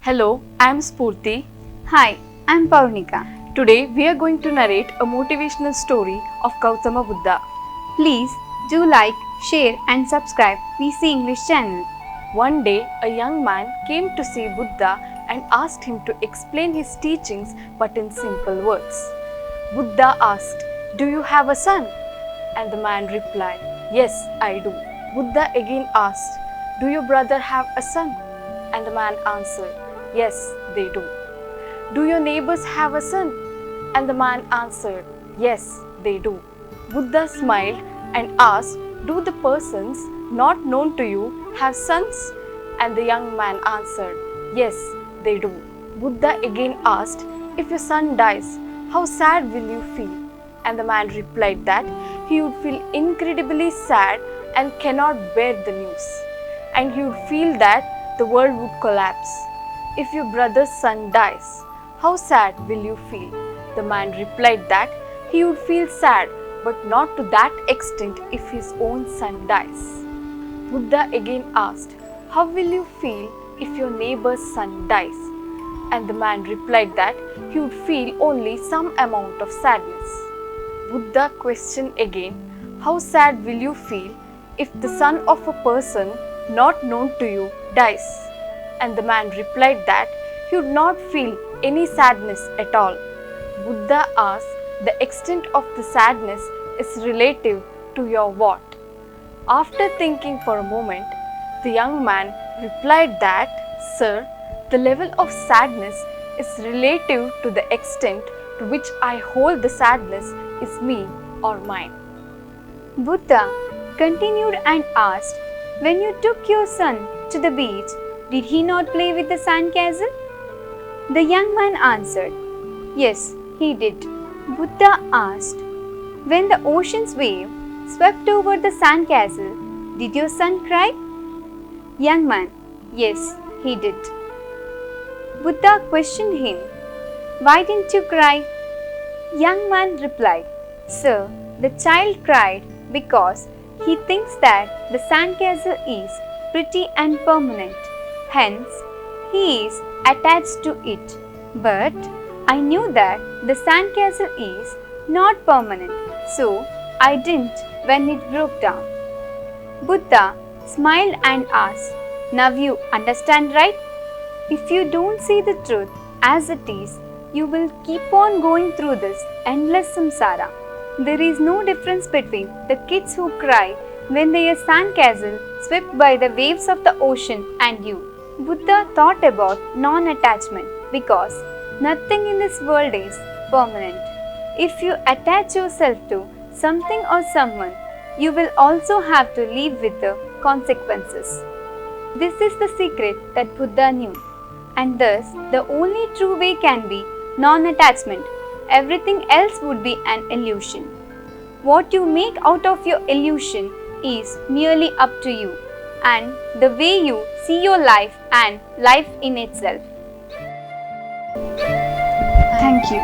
Hello, I'm Spoorthy. Hi, I'm Pournika. Today we are going to narrate a motivational story of Gautama Buddha. Please do like, share and subscribe VC English channel. One day, a young man came to see Buddha and asked him to explain his teachings but in simple words. Buddha asked, "Do you have a son?" And the man replied, "Yes, I do." Buddha again asked, "Do your brother have a son?" And the man answered, "Yes, they do." "Do your neighbors have a son?" And the man answered, "Yes, they do." Buddha smiled and asked, "Do the persons not known to you have sons?" And the young man answered, "Yes, they do." Buddha again asked, "If your son dies, how sad will you feel?" And the man replied that he would feel incredibly sad and cannot bear the news. And he would feel that the world would collapse. "If your brother's son dies, how sad will you feel?" The man replied that he would feel sad, but not to that extent if his own son dies. Buddha again asked, "How will you feel if your neighbor's son dies?" And the man replied that he would feel only some amount of sadness. Buddha questioned again, "How sad will you feel if the son of a person not known to you dies?" And the man replied that he would not feel any sadness at all. Buddha asked, "The extent of the sadness is relative to your what?" After thinking for a moment, the young man replied that, "Sir, the level of sadness is relative to the extent to which I hold the sadness is me or mine." Buddha continued and asked, "When you took your son to the beach, did he not play with the sandcastle?" The young man answered, "Yes, he did." Buddha asked, "When the ocean's wave swept over the sandcastle, did your son cry?" Young man, "Yes, he did." Buddha questioned him, "Why didn't you cry?" Young man replied, "Sir, the child cried because he thinks that the sandcastle is pretty and permanent. Hence, he is attached to it. But I knew that the sandcastle is not permanent, so I didn't when it broke down." Buddha smiled and asked, "Now you understand, right? If you don't see the truth as it is, you will keep on going through this endless samsara. There is no difference between the kids who cry when their sandcastle swept by the waves of the ocean and you." Buddha thought about non-attachment because nothing in this world is permanent. If you attach yourself to something or someone, you will also have to live with the consequences. This is the secret that Buddha knew, and thus the only true way can be non-attachment. Everything else would be an illusion. What you make out of your illusion is merely up to you and the way you see your life and life in itself. Thank you.